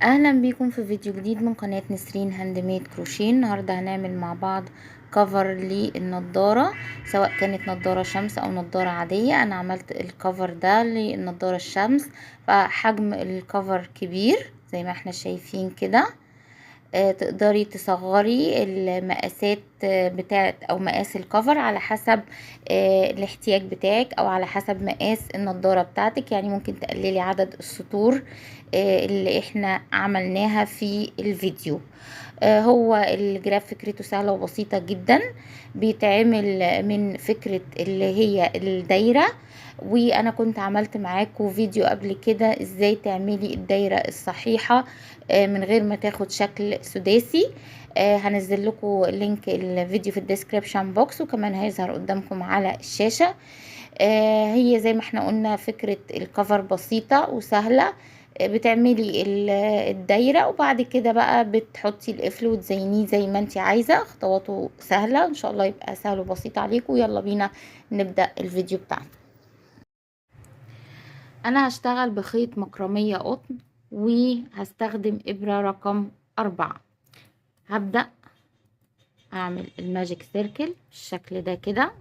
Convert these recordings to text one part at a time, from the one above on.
اهلا بيكم في فيديو جديد من قناة نسرين هاند ميد كروشيه. النهاردة هنعمل مع بعض كفر للنضارة، سواء كانت نضارة شمس او نضارة عادية. انا عملت الكفر ده للنضارة الشمس، فحجم الكفر كبير زي ما احنا شايفين كده. تقدري تصغري المقاسات بتاعت او مقاس الكفر على حسب الاحتياج بتاعك او على حسب مقاس النضارة بتاعتك. يعني ممكن تقللي عدد السطور اللي احنا عملناها في الفيديو. هو الجراف فكرته سهلة وبسيطة جدا، بيتعمل من فكرة اللي هي الدايرة. وانا كنت عملت معاكم فيديو قبل كده ازاي تعملي الدايرة الصحيحة من غير ما تاخد شكل سداسي. هنزل لكم لينك الفيديو في الديسكريبشن بوكس، وكمان هيظهر قدامكم على الشاشة. هي زي ما احنا قلنا فكرة الكفر بسيطة وسهلة. بتعملي الدايرة وبعد كده بقى بتحطي القفل وتزينيه زي ما انت عايزة. خطواته سهلة ان شاء الله، يبقى سهل وبسيط عليكم. يلا بينا نبدأ الفيديو بتاعنا. انا هشتغل بخيط مكرمية قطن وهستخدم ابرة رقم 4. هبدأ اعمل الماجيك سيركل بالشكل ده كده،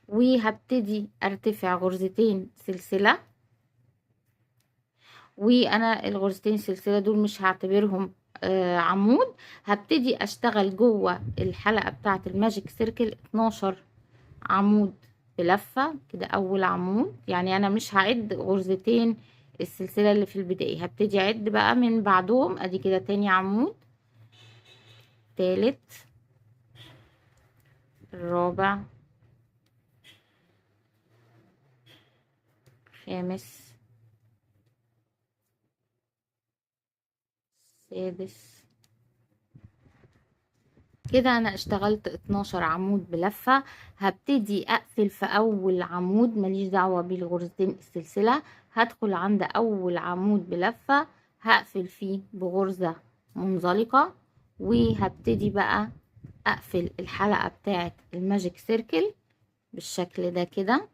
وهبتدي ارتفع غرزتين سلسلة. وانا الغرزتين السلسلة دول مش هعتبرهم عمود. هبتدي اشتغل جوه الحلقة بتاعة الماجيك سيركل 12 عمود بلفة كده. اول عمود يعني انا مش هعد غرزتين السلسلة اللي في البداية، هبتدي اعد بقى من بعدهم. ادي كده تاني عمود، تالت، الرابع، خامس، سادس. كده انا اشتغلت 12 عمود بلفة. هبتدي اقفل في اول عمود، ماليش دعوة بالغرزتين السلسلة. هدخل عند اول عمود بلفة، هقفل فيه بغرزة منزلقة، وهبتدي بقى اقفل الحلقة بتاعت الماجيك سيركل بالشكل ده كده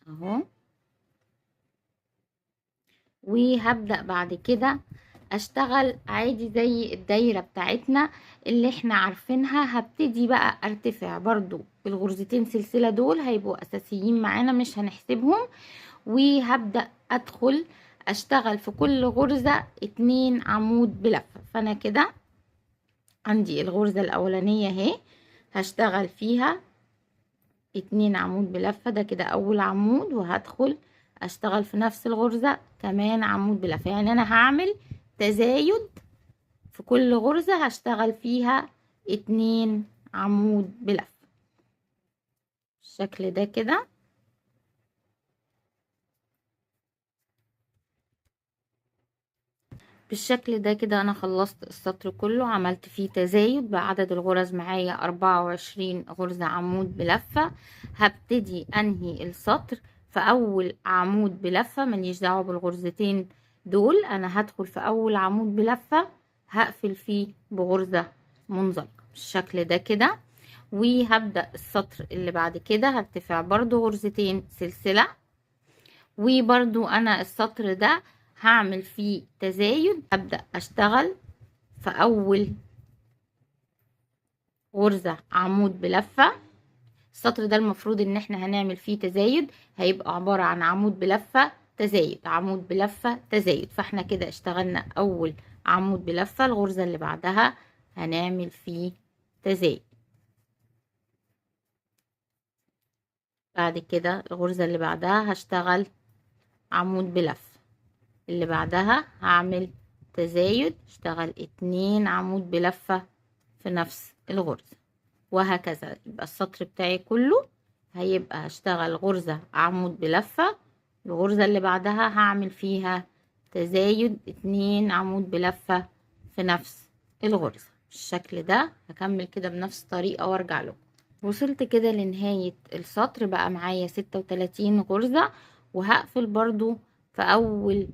اهو. وهبدأ بعد كده اشتغل عادي زي الدايرة بتاعتنا اللي احنا عارفينها. هبتدي بقى ارتفع برضو بالغرزتين سلسلة دول، هيبقوا اساسيين معانا مش هنحسبهم. وهبدأ ادخل اشتغل في كل غرزة 2 عمود بلفة. فانا كده عندي الغرزة الاولانية اهي، هشتغل فيها 2 عمود بلفة. ده كده اول عمود، وهدخل اشتغل في نفس الغرزة كمان عمود بلفة. يعني انا هعمل تزايد في كل غرزة هشتغل فيها 2 عمود بلفة بالشكل ده كده. بالشكل ده كده انا خلصت السطر كله، عملت فيه تزايد بعدد الغرز معايا 24 غرزة عمود بلفة. هبتدي انهي السطر في اول عمود بلفة، مليش دعوة بالغرزتين دول. انا هدخل في اول عمود بلفة، هقفل فيه بغرزة منزلقة بالشكل ده كده. وهبدأ السطر اللي بعد كده هرتفع برضو غرزتين سلسلة، وبرضو انا السطر ده هعمل فيه تزايد. هبدأ اشتغل في اول غرزة عمود بلفة. السطر ده المفروض ان احنا هنعمل فيه تزايد، هيبقى عبارة عن عمود بلفة تزايد، عمود بلفة تزايد. فاحنا كده اشتغلنا اول عمود بلفة. الغرزة اللي بعدها هنعمل فيه تزايد. بعد كده الغرزة اللي بعدها هشتغل عمود بلفة، اللي بعدها هعمل تزايد، اشتغل 2 عمود بلفة في نفس الغرزة، وهكذا. يبقى السطر بتاعي كله هيبقى هشتغل غرزة عمود بلفة، الغرزة اللي بعدها هعمل فيها تزايد 2 عمود بلفة في نفس الغرزة بالشكل ده. هكمل كده بنفس الطريقة وارجع لكم. وصلت كده لنهاية السطر، بقى معايا 36 غرزة، وهقفل برضو في اول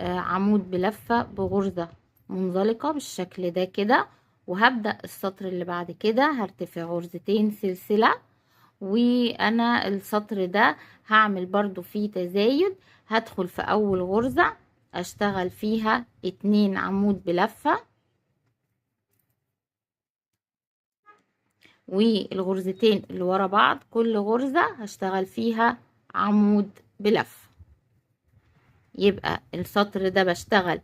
عمود بلفة بغرزة منزلقة بالشكل ده كده. وهبدأ السطر اللي بعد كده هرتفع غرزتين سلسلة، وانا السطر ده هعمل برضو فيه تزايد. هدخل في اول غرزة اشتغل فيها 2 عمود بلفة، والغرزتين اللي ورا بعض كل غرزة هشتغل فيها عمود بلفة. يبقى السطر ده بشتغل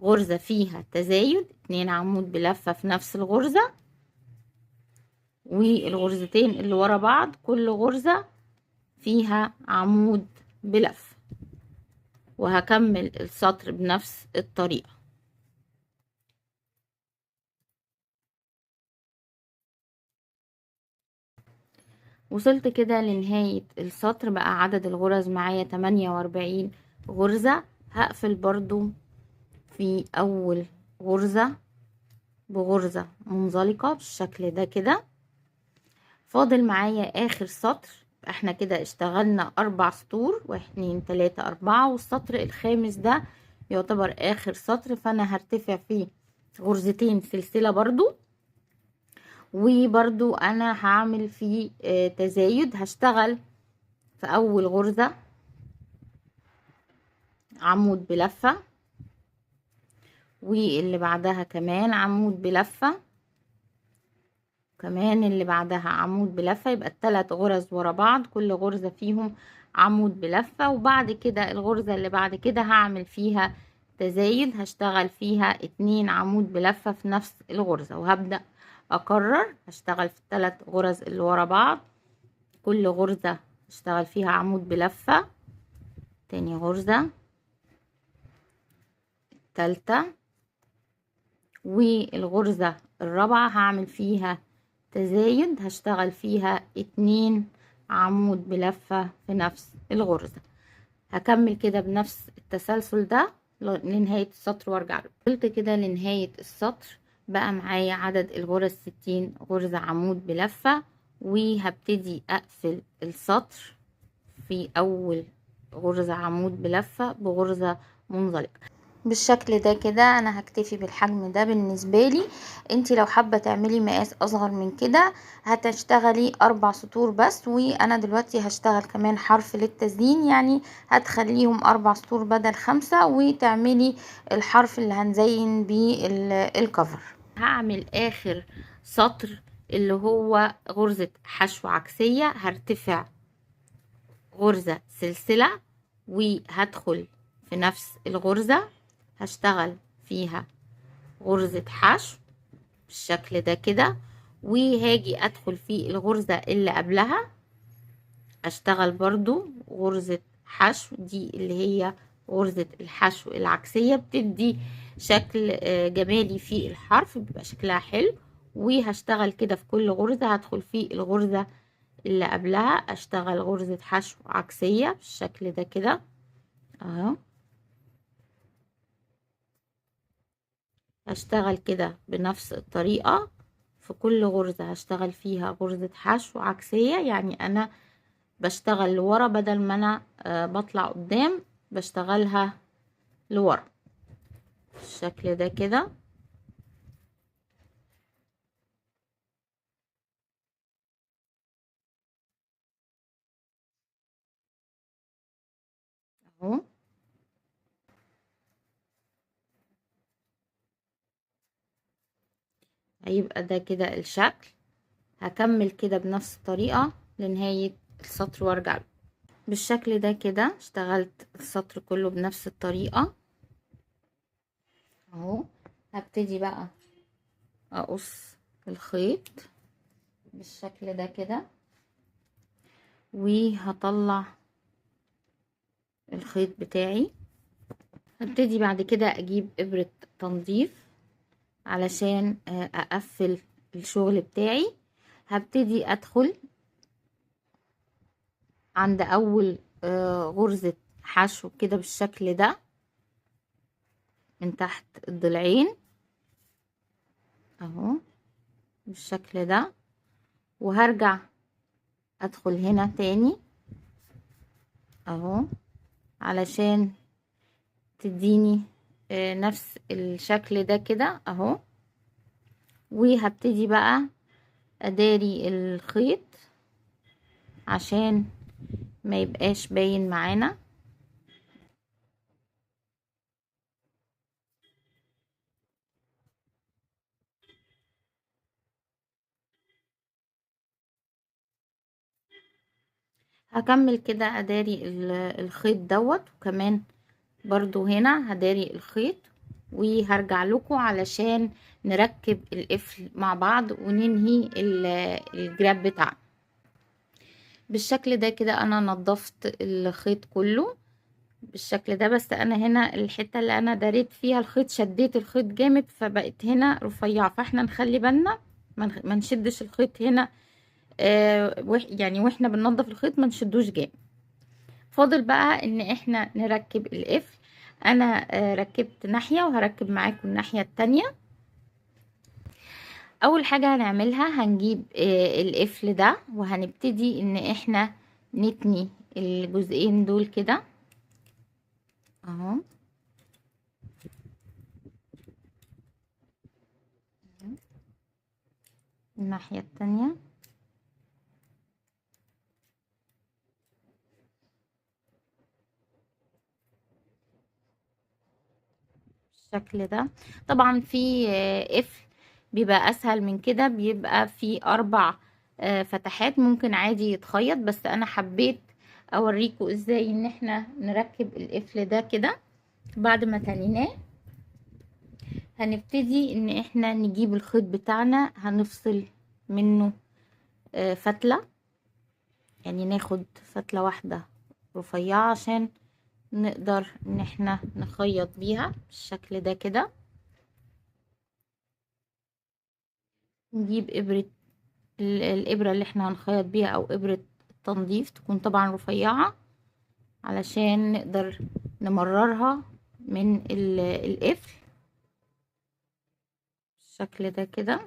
غرزة فيها تزايد 2 عمود بلفة في نفس الغرزة، والغرزتين اللي ورا بعض كل غرزة فيها عمود بلفة، وهكمل السطر بنفس الطريقة. وصلت كده لنهاية السطر، بقى عدد الغرز معايا 48 غرزة. هقفل برضو في اول غرزة بغرزة منزلقة بالشكل ده كده. فاضل معايا اخر سطر. احنا كده اشتغلنا 4 سطور، 1 2 3 4، والسطر الخامس ده يعتبر اخر سطر، فانا هرتفع فيه غرزتين سلسلة برضو. وبرضو انا هعمل فيه تزايد. هشتغل في اول غرزة عمود بلفة، واللي بعدها كمان عمود بلفة، كمان اللي بعدها عمود بلفة. يبقى الثلاث غرز ورا بعض كل غرزة فيهم عمود بلفة. وبعد كده الغرزة اللي بعد كده هعمل فيها تزايد، هشتغل فيها 2 عمود بلفة في نفس الغرزة، وهبدأ اكرر. هشتغل في الثلاث غرز اللي ورا بعض كل غرزة هشتغل فيها عمود بلفة، تاني غرزة، تالتة، والغرزة الرابعة هعمل فيها تزايد، هشتغل فيها 2 عمود بلفة في نفس الغرزة. هكمل كده بنفس التسلسل ده لنهاية السطر وارجع له. وصلت كده لنهاية السطر، بقى معايا عدد الغرز 60 غرزة عمود بلفة. وهبتدي اقفل السطر في اول غرزة عمود بلفة بغرزة منزلقة بالشكل ده كده. انا هكتفي بالحجم ده بالنسبة لي. انتي لو حابة تعملي مقاس اصغر من كده هتشتغلي 4 سطور بس، وانا دلوقتي هشتغل كمان حرف للتزيين، يعني هتخليهم 4 سطور بدل 5، وتعملي الحرف اللي هنزين بيه الكفر. هعمل اخر سطر اللي هو غرزة حشو عكسية. هرتفع غرزة سلسلة وهدخل في نفس الغرزة هشتغل فيها غرزة حشو بالشكل ده كده، وهاجي ادخل في الغرزة اللي قبلها اشتغل برضو غرزة حشو، دي اللي هي غرزة الحشو العكسية، بتدي شكل جمالي في الحرف، بيبقى شكلها حلو. وهشتغل كده في كل غرزة هدخل في الغرزة اللي قبلها اشتغل غرزة حشو عكسية بالشكل ده كده اهو. هشتغل كده بنفس الطريقة في كل غرزة هشتغل فيها غرزة حشو عكسية، يعني انا بشتغل لورا بدل ما انا بطلع قدام، بشتغلها لورا بالشكل ده كده اهو. هيبقى ده كده الشكل. هكمل كده بنفس الطريقة لنهاية السطر وارجع بالشكل ده كده. اشتغلت السطر كله بنفس الطريقة اهو. هبتدي بقى اقص الخيط بالشكل ده كده، وهطلع الخيط بتاعي. هبتدي بعد كده اجيب ابرة تنظيف علشان اقفل الشغل بتاعي. هبتدي ادخل عند اول غرزة حشو كده بالشكل ده من تحت الضلعين اهو بالشكل ده، وهرجع ادخل هنا تاني اهو علشان تديني نفس الشكل ده كده اهو. وهبتدي بقى اداري الخيط عشان ما يبقاش باين معانا. هكمل كده اداري الخيط دوت، وكمان برضو هنا هداري الخيط، وهرجع لكم علشان نركب القفل مع بعض وننهي الجراب بتاعنا. بالشكل ده كده انا نظفت الخيط كله بالشكل ده، بس انا هنا الحتة اللي انا داريت فيها الخيط شديت الخيط جامد فبقت هنا رفيعة، فاحنا نخلي بالنا ما نشدش الخيط هنا. يعني واحنا بننضف الخيط ما نشدوش جامد. فاضل بقى ان احنا نركب القفل. انا ركبت ناحية وهركب معاكم الناحية التانية. اول حاجة هنعملها هنجيب القفل ده، وهنبتدي ان احنا نتني الجزئين دول كده اهو. الناحية التانية بالشكل ده. طبعا في قفل بيبقى اسهل من كده، بيبقى في 4 فتحات، ممكن عادي يتخيط، بس انا حبيت اوريكم ازاي ان احنا نركب القفل ده كده. بعد ما تنيناه هنبتدي ان احنا نجيب الخيط بتاعنا، هنفصل منه فتلة، يعني ناخد فتلة واحدة رفيعة عشان نقدر ان احنا نخيط بيها بالشكل ده كده. نجيب ابرة الابرة اللي احنا هنخيط بيها او ابرة التنظيف تكون طبعا رفيعة علشان نقدر نمررها من القفل بالشكل ده كده.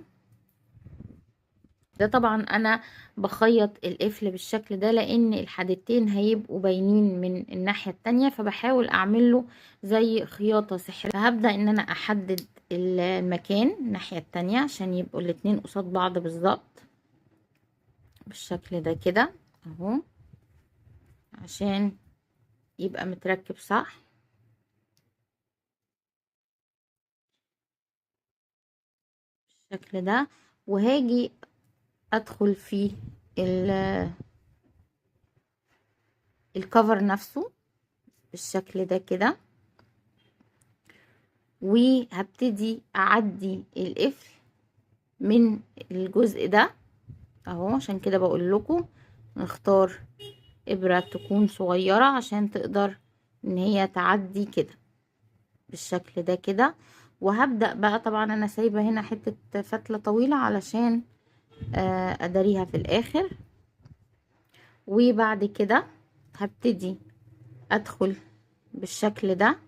ده طبعا انا بخيط القفل بالشكل ده لان الحدتين هيبقوا باينين من الناحية التانية، فبحاول اعمل له زي خياطة سحرية. فهبدأ ان انا احدد المكان الناحية التانية عشان يبقوا الاتنين قصاد بعض بالظبط بالشكل ده كده اهو، عشان يبقى متركب صح بالشكل ده. وهاجي ادخل في الكفر نفسه بالشكل ده كده، وهبتدي اعدي القفل من الجزء ده اهو. عشان كده بقول لكم نختار ابرة تكون صغيرة عشان تقدر ان هي تعدي كده بالشكل ده كده. وهبدأ بقى، طبعا انا سايبة هنا حتة فتلة طويلة علشان اداريها في الاخر. وبعد كده هبتدي ادخل بالشكل ده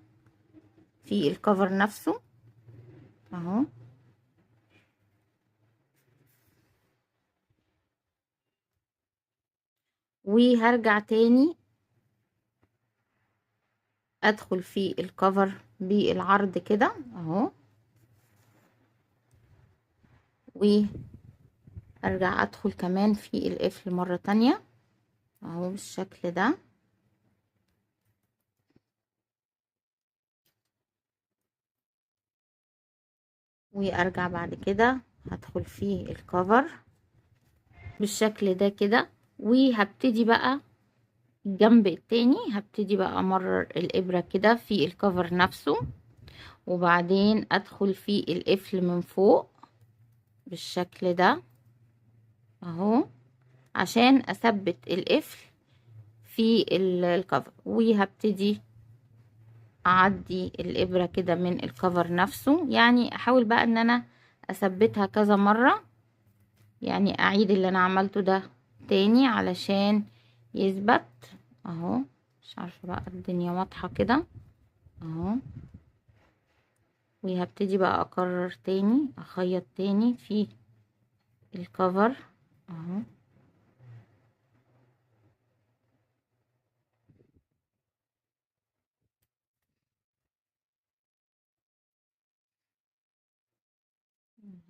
في الكفر نفسه اهو، وهرجع تاني ادخل في الكفر بالعرض كده اهو، وارجع ادخل كمان في القفل مرة تانية اهو بالشكل ده. وارجع بعد كده هدخل في الكفر بالشكل ده كده. وهبتدي بقى الجنب التاني، هبتدي بقى امرر الابرة كده في الكفر نفسه، وبعدين ادخل في القفل من فوق بالشكل ده اهو، عشان اثبت القفل في الكفر. وهبتدي اعدي الابرة كده من الكفر نفسه، يعني احاول بقى ان انا اثبتها كذا مرة، يعني اعيد اللي انا عملته ده تاني علشان يثبت اهو. مش عارفة بقى الدنيا واضحة كده اهو. وهبتدي بقى اكرر تاني اخيط تاني في الكفر اهو.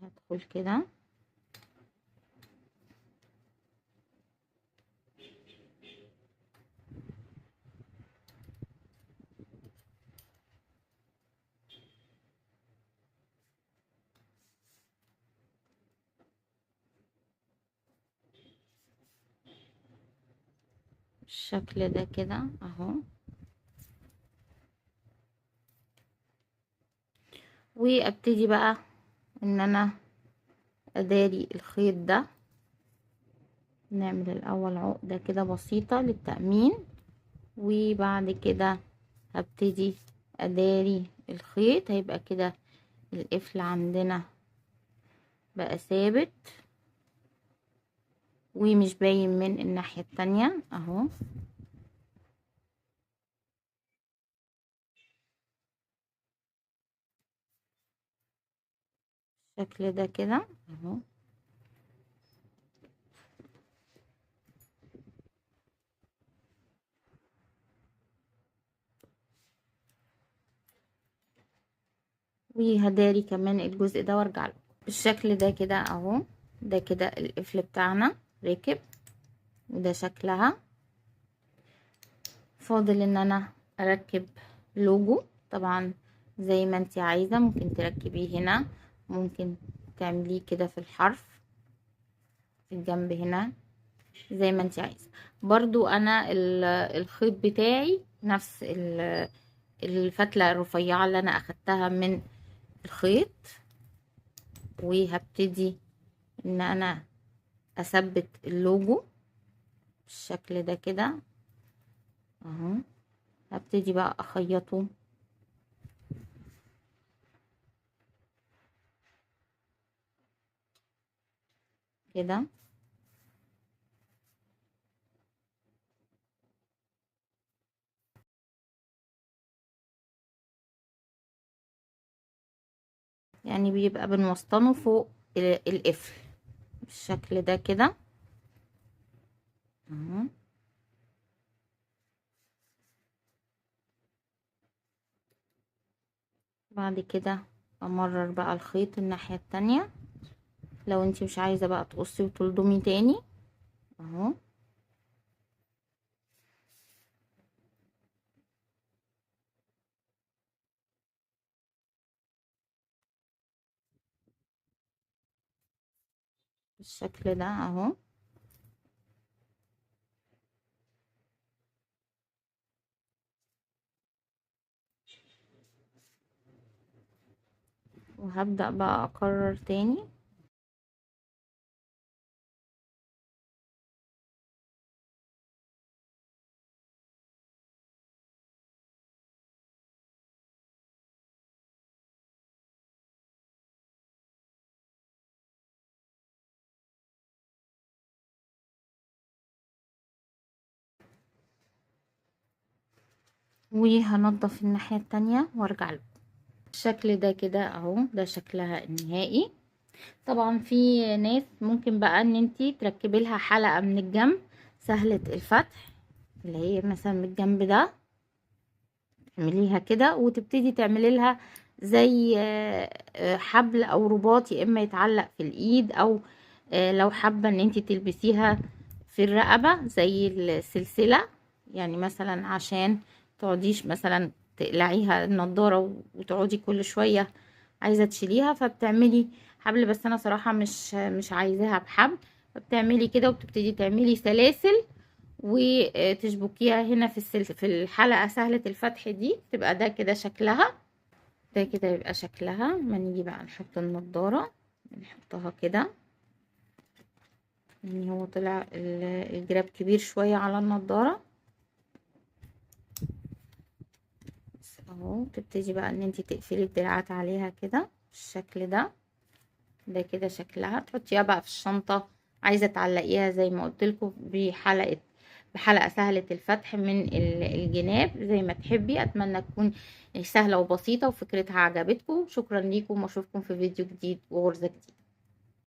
هدخل كده بالشكل ده كده اهو. وابتدي بقى ان انا اداري الخيط ده. نعمل الاول عقدة كده بسيطة للتأمين، وبعد كده هبتدي اداري الخيط. هيبقى كده القفل عندنا بقى ثابت ومش باين من الناحية التانية اهو. الشكل ده كده اهو. وهداري كمان الجزء ده وارجع له بالشكل ده كده اهو. ده كده القفل بتاعنا ركب، وده شكلها. فاضل ان انا اركب لوجو. طبعا زي ما انتي عايزة ممكن تركبيه هنا، ممكن تعمليه كده في الحرف في الجنب هنا زي ما انتي عايزة. برضو انا الخيط بتاعي نفس الفتلة الرفيعة اللي انا اخدتها من الخيط، وهبتدي ان انا اثبت اللوجو بالشكل ده كده اهو. هبتدي بقى اخيطه كده. يعني بيبقى بنوسطنه فوق القفل بالشكل ده كده اهو. بعد كده امرر بقى الخيط الناحية التانية لو انتي مش عايزة بقى تقصي وتلضمي تاني اهو. بالشكل ده اهو. وهبدأ بقى اكرر تاني. وهنضف الناحية التانية وارجع له بالشكل ده كده اهو. ده شكلها النهائي. طبعا في ناس ممكن بقى ان انتي تركبي لها حلقة من الجنب سهلة الفتح، اللي هي مثلا من الجنب ده تعمليها كده وتبتدي تعملي لها زي حبل او رباط، يا اما يتعلق في الايد، او لو حابة ان انتي تلبسيها في الرقبة زي السلسلة. يعني مثلا عشان تقعديش مثلا تقلعيها النضارة وتقعدي كل شوية عايزة تشيليها، فبتعملي حبل. بس انا صراحة مش عايزاها بحبل، فبتعملي كده وبتبتدي تعملي سلاسل وتشبكيها هنا في الحلقة سهلة الفتح دي. تبقى ده كده شكلها. ده كده يبقى شكلها. ما نيجي بقى نحط النضارة نحطها كده. يعني هو طلع الجراب كبير شوية على النضارة بس اهو. تبتدي بقى ان انتي تقفلي الدراعات عليها كده بالشكل ده. ده كده شكلها. تحطيها بقى في الشنطة، عايزة تعلقيها زي ما قلتلكوا بحلقة سهلة الفتح من الجناب زي ما تحبي. اتمنى تكون سهلة وبسيطة وفكرتها عجبتكم. شكرا ليكم واشوفكم في فيديو جديد وغرزة جديدة.